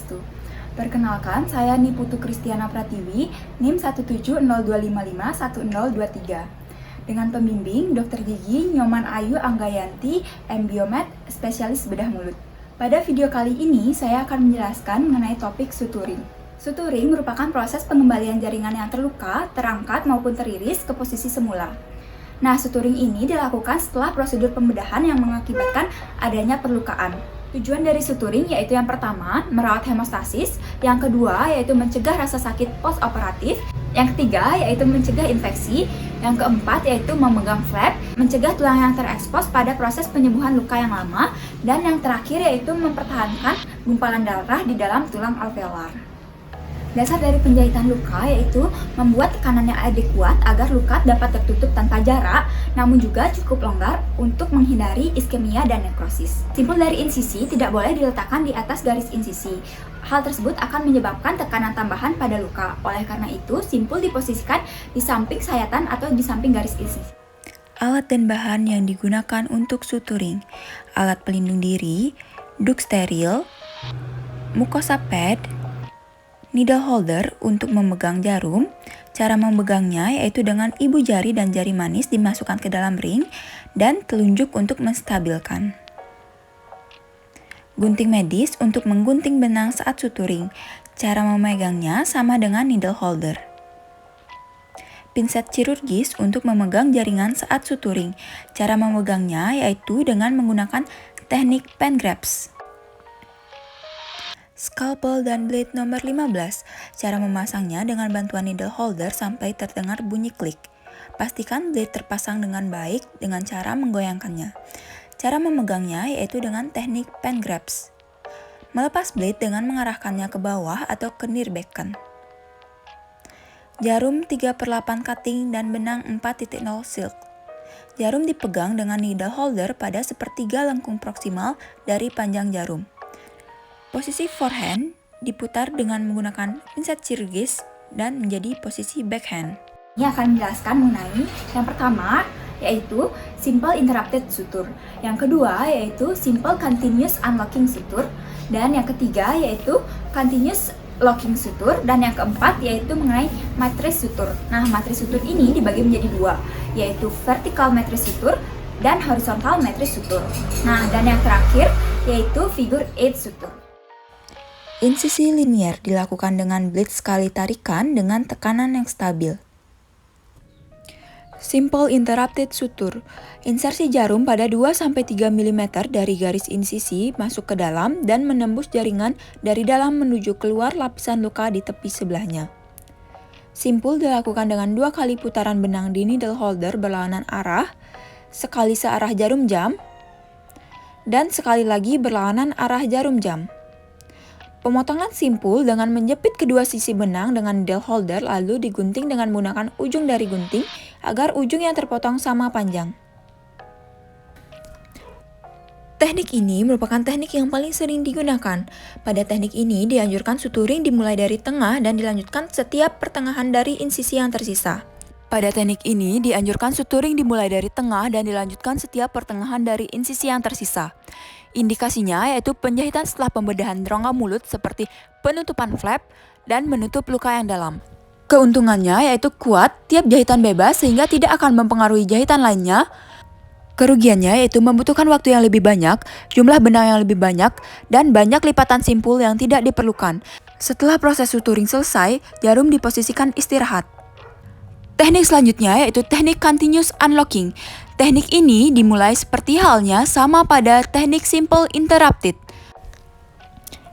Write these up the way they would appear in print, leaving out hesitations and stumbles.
Swastiastu. Perkenalkan, saya Niputu Kristiana Pratiwi, NIM 17022551023. Dengan pembimbing Dr. Gigi Nyoman Ayu Anggayanti, MBiomed, spesialis bedah mulut. Pada video kali ini, saya akan menjelaskan mengenai topik suturing. Suturing merupakan proses pengembalian jaringan yang terluka, terangkat maupun teriris ke posisi semula. Nah, suturing ini dilakukan setelah prosedur pembedahan yang mengakibatkan adanya perlukaan. Tujuan dari suturing yaitu yang pertama, merawat hemostasis, yang kedua yaitu mencegah rasa sakit post-operatif, yang ketiga yaitu mencegah infeksi, yang keempat yaitu memegang flap, mencegah tulang yang terekspos pada proses penyembuhan luka yang lama, dan yang terakhir yaitu mempertahankan gumpalan darah di dalam tulang alveolar. Dasar dari penjahitan luka yaitu membuat tekanan yang adekuat agar luka dapat tertutup tanpa jarak, namun juga cukup longgar untuk menghindari iskemia dan nekrosis. Simpul dari insisi tidak boleh diletakkan di atas garis insisi. Hal tersebut akan menyebabkan tekanan tambahan pada luka. Oleh karena itu, simpul diposisikan di samping sayatan atau di samping garis insisi. Alat dan bahan yang digunakan untuk suturing: alat pelindung diri, duk steril, mukosa pad, needle holder untuk memegang jarum. Cara memegangnya yaitu dengan ibu jari dan jari manis dimasukkan ke dalam ring dan telunjuk untuk menstabilkan. Gunting medis untuk menggunting benang saat suturing. Cara memegangnya sama dengan needle holder. Pinset kirurgis untuk memegang jaringan saat suturing. Cara memegangnya yaitu dengan menggunakan teknik pen grabs. Scalpel dan blade nomor 15. Cara memasangnya dengan bantuan needle holder sampai terdengar bunyi klik. Pastikan blade terpasang dengan baik dengan cara menggoyangkannya. Cara memegangnya yaitu dengan teknik pen grabs. Melepas blade dengan mengarahkannya ke bawah atau ke near beacon. Jarum 3/8 cutting dan benang 4.0 silk. Jarum dipegang dengan needle holder pada sepertiga lengkung proksimal dari panjang jarum. Posisi forehand diputar dengan menggunakan pinset kirurgis dan menjadi posisi backhand. Ini akan menjelaskan mengenai yang pertama yaitu simple interrupted suture, yang kedua yaitu simple continuous unlocking suture, dan yang ketiga yaitu continuous locking suture, dan yang keempat yaitu mengenai matrice suture. Nah, matrice suture ini dibagi menjadi dua, yaitu vertical matrice suture dan horizontal matrice suture. Nah, dan yang terakhir yaitu figure 8 suture. Insisi linier dilakukan dengan blade sekali tarikan dengan tekanan yang stabil. Simple interrupted suture. Insersi jarum pada 2-3 mm dari garis insisi masuk ke dalam dan menembus jaringan dari dalam menuju keluar lapisan luka di tepi sebelahnya. Simpul dilakukan dengan 2 kali putaran benang di needle holder berlawanan arah, sekali searah jarum jam, dan sekali lagi berlawanan arah jarum jam. Pemotongan simpul dengan menjepit kedua sisi benang dengan needle holder lalu digunting dengan menggunakan ujung dari gunting agar ujung yang terpotong sama panjang. Teknik ini merupakan teknik yang paling sering digunakan. Pada teknik ini dianjurkan suturing dimulai dari tengah dan dilanjutkan setiap pertengahan dari insisi yang tersisa. Pada teknik ini dianjurkan suturing dimulai dari tengah dan dilanjutkan setiap pertengahan dari insisi yang tersisa. Indikasinya yaitu penjahitan setelah pembedahan rongga mulut seperti penutupan flap dan menutup luka yang dalam. Keuntungannya yaitu kuat, tiap jahitan bebas sehingga tidak akan mempengaruhi jahitan lainnya. Kerugiannya yaitu membutuhkan waktu yang lebih banyak, jumlah benang yang lebih banyak, dan banyak lipatan simpul yang tidak diperlukan. Setelah proses suturing selesai, jarum diposisikan istirahat. Teknik selanjutnya yaitu teknik continuous unlocking. Teknik ini dimulai seperti halnya sama pada teknik simple interrupted.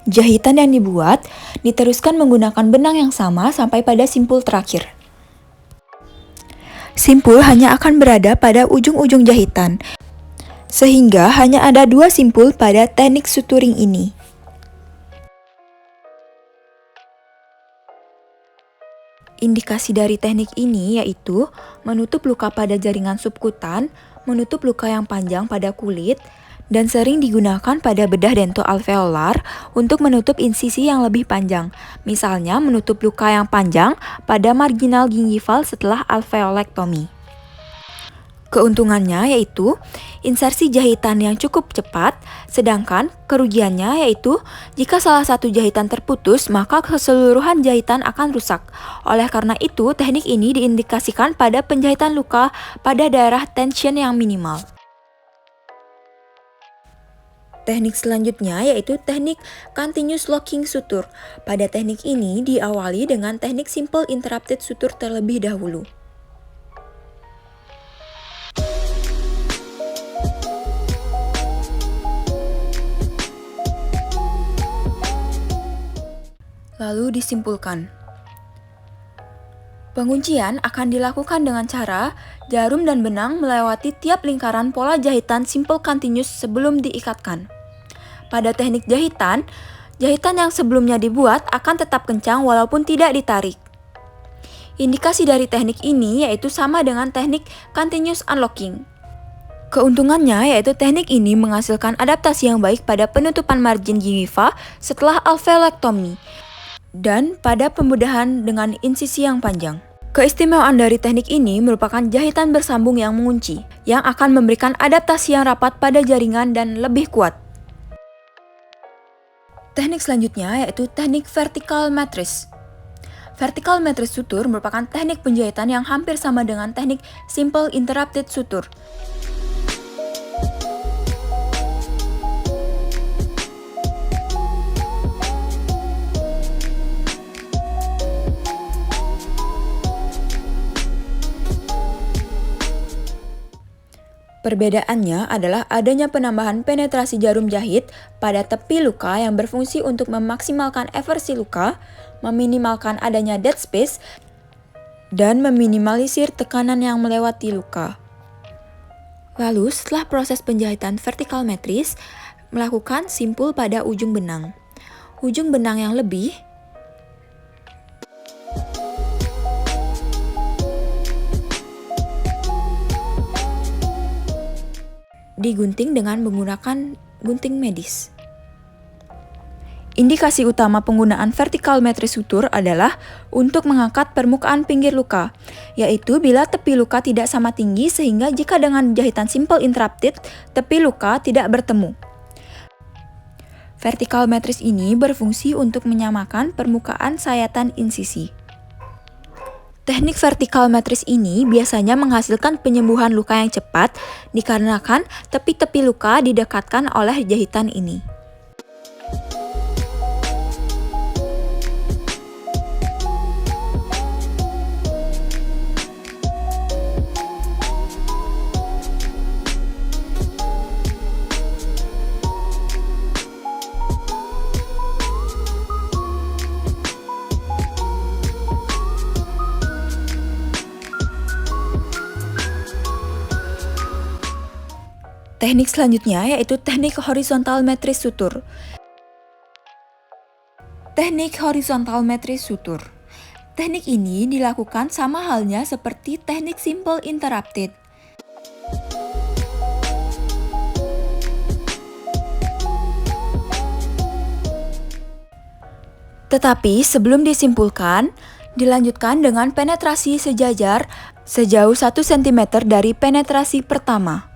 Jahitan yang dibuat diteruskan menggunakan benang yang sama sampai pada simpul terakhir. Simpul hanya akan berada pada ujung-ujung jahitan, sehingga hanya ada 2 simpul pada teknik suturing ini. Indikasi dari teknik ini yaitu menutup luka pada jaringan subkutan, menutup luka yang panjang pada kulit, dan sering digunakan pada bedah dentoalveolar untuk menutup insisi yang lebih panjang. Misalnya menutup luka yang panjang pada marginal gingival setelah alveolektomi. Keuntungannya yaitu insersi jahitan yang cukup cepat, sedangkan kerugiannya yaitu jika salah satu jahitan terputus, maka keseluruhan jahitan akan rusak. Oleh karena itu, teknik ini diindikasikan pada penjahitan luka pada daerah tension yang minimal. Teknik selanjutnya yaitu teknik continuous locking suture. Pada teknik ini diawali dengan teknik simple interrupted suture terlebih dahulu. Lalu disimpulkan. Penguncian akan dilakukan dengan cara jarum dan benang melewati tiap lingkaran pola jahitan simple continuous sebelum diikatkan. Pada teknik jahitan, jahitan yang sebelumnya dibuat akan tetap kencang walaupun tidak ditarik. Indikasi dari teknik ini yaitu sama dengan teknik continuous unlocking. Keuntungannya yaitu teknik ini menghasilkan adaptasi yang baik pada penutupan margin gingiva setelah alveolektomi dan pada pembedahan dengan insisi yang panjang. Keistimewaan dari teknik ini merupakan jahitan bersambung yang mengunci, yang akan memberikan adaptasi yang rapat pada jaringan dan lebih kuat. Teknik selanjutnya yaitu teknik vertical matrice. Vertical matrice suture merupakan teknik penjahitan yang hampir sama dengan teknik simple interrupted suture. Perbedaannya adalah adanya penambahan penetrasi jarum jahit pada tepi luka yang berfungsi untuk memaksimalkan eversi luka, meminimalkan adanya dead space, dan meminimalisir tekanan yang melewati luka. Lalu setelah proses penjahitan vertical matrice, melakukan simpul pada ujung benang. Ujung benang yang lebih digunting dengan menggunakan gunting medis. Indikasi utama penggunaan vertical matrice suture adalah untuk mengangkat permukaan pinggir luka, yaitu bila tepi luka tidak sama tinggi sehingga jika dengan jahitan simple interrupted, tepi luka tidak bertemu. Vertical matrice ini berfungsi untuk menyamakan permukaan sayatan insisi. Teknik vertical matrice ini biasanya menghasilkan penyembuhan luka yang cepat dikarenakan tepi-tepi luka didekatkan oleh jahitan ini. Teknik selanjutnya yaitu teknik horizontal matrice suture. Teknik horizontal matrice suture. Teknik ini dilakukan sama halnya seperti teknik simple interrupted. Tetapi sebelum disimpulkan, dilanjutkan dengan penetrasi sejajar sejauh 1 cm dari penetrasi pertama.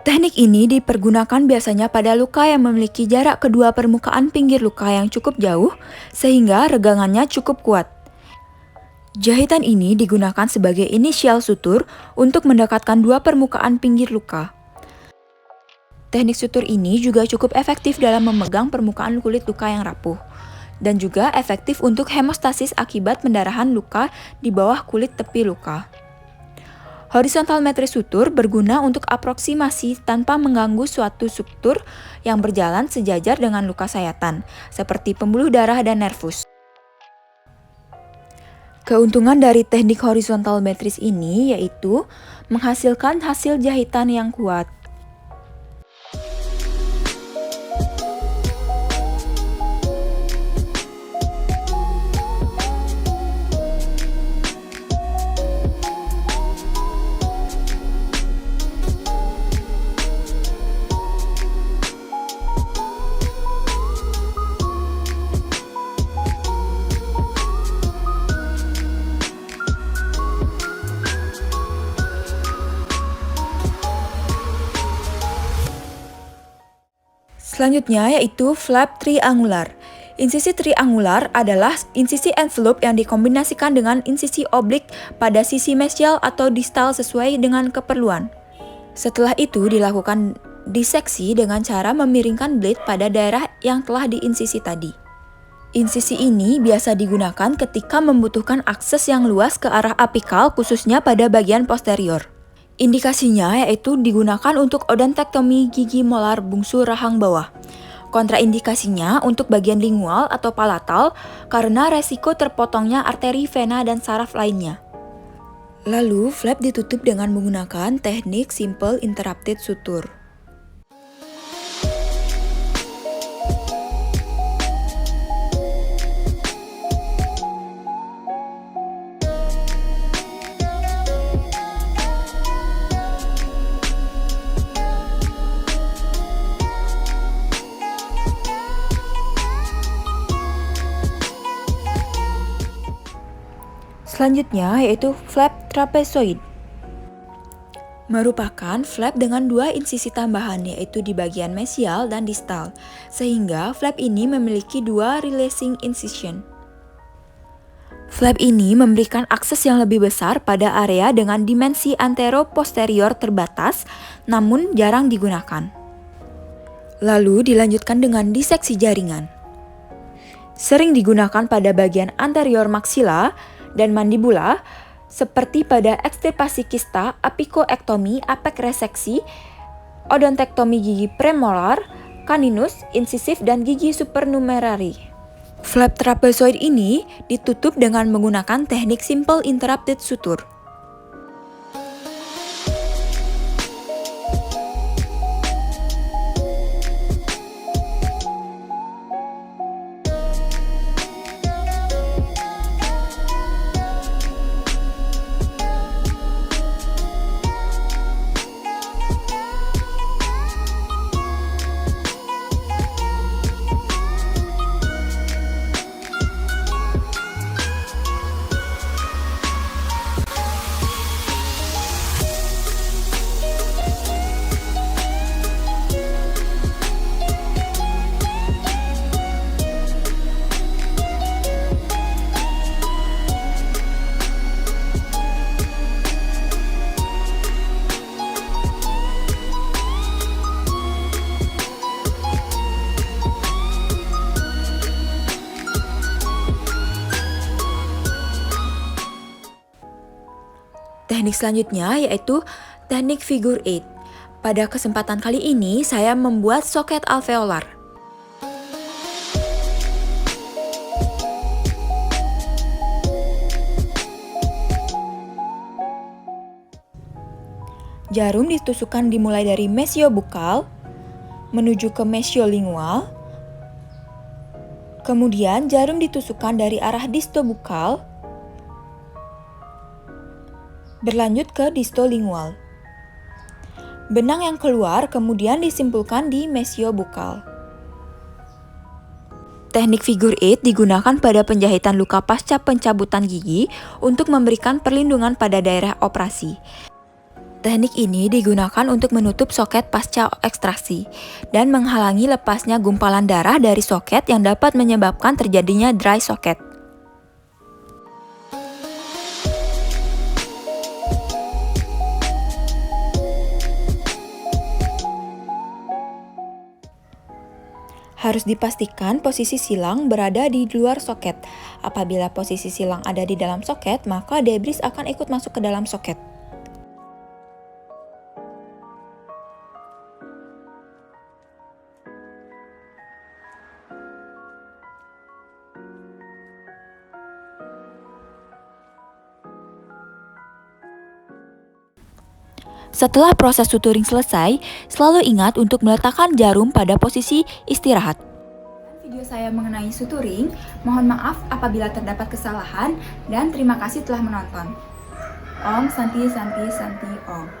Teknik ini dipergunakan biasanya pada luka yang memiliki jarak kedua permukaan pinggir luka yang cukup jauh, sehingga regangannya cukup kuat. Jahitan ini digunakan sebagai inisial sutur untuk mendekatkan dua permukaan pinggir luka. Teknik sutur ini juga cukup efektif dalam memegang permukaan kulit luka yang rapuh, dan juga efektif untuk hemostasis akibat pendarahan luka di bawah kulit tepi luka. Horizontal matrice suture berguna untuk aproksimasi tanpa mengganggu suatu struktur yang berjalan sejajar dengan luka sayatan, seperti pembuluh darah dan nervus. Keuntungan dari teknik horizontal matrice ini yaitu menghasilkan hasil jahitan yang kuat. Selanjutnya yaitu flap triangular. Insisi triangular adalah insisi envelope yang dikombinasikan dengan insisi oblik pada sisi mesial atau distal sesuai dengan keperluan. Setelah itu dilakukan diseksi dengan cara memiringkan blade pada daerah yang telah diinsisi tadi. Insisi ini biasa digunakan ketika membutuhkan akses yang luas ke arah apikal khususnya pada bagian posterior. Indikasinya yaitu digunakan untuk odontektomi gigi molar bungsu rahang bawah. Kontraindikasinya untuk bagian lingual atau palatal karena resiko terpotongnya arteri, vena, dan saraf lainnya. Lalu, flap ditutup dengan menggunakan teknik simple interrupted suture. Selanjutnya yaitu flap trapezoid. Merupakan flap dengan dua insisi tambahan yaitu di bagian mesial dan distal, sehingga flap ini memiliki dua releasing incision. Flap ini memberikan akses yang lebih besar pada area dengan dimensi antero-posterior terbatas, namun jarang digunakan. Lalu dilanjutkan dengan diseksi jaringan. Sering digunakan pada bagian anterior maksila dan mandibula, seperti pada ekstirpasi kista, apikoektomi, apek reseksi, odontektomi gigi premolar, caninus, insisif, dan gigi supernumerari. Flap trapezoid ini ditutup dengan menggunakan teknik simple interrupted suture. Teknik selanjutnya yaitu teknik figure 8. Pada kesempatan kali ini saya membuat soket alveolar. Jarum ditusukkan dimulai dari mesiobukal menuju ke mesiolingual. Kemudian jarum ditusukkan dari arah distobukal berlanjut ke distolingual. Benang yang keluar kemudian disimpulkan di mesiobukal. Teknik figure 8 digunakan pada penjahitan luka pasca pencabutan gigi untuk memberikan perlindungan pada daerah operasi. Teknik ini digunakan untuk menutup soket pasca ekstraksi dan menghalangi lepasnya gumpalan darah dari soket yang dapat menyebabkan terjadinya dry socket. Harus dipastikan posisi silang berada di luar soket. Apabila posisi silang ada di dalam soket, maka debris akan ikut masuk ke dalam soket. Setelah proses suturing selesai, selalu ingat untuk meletakkan jarum pada posisi istirahat. Video saya mengenai suturing, mohon maaf apabila terdapat kesalahan dan terima kasih telah menonton. Om Santi Santi Santi Om.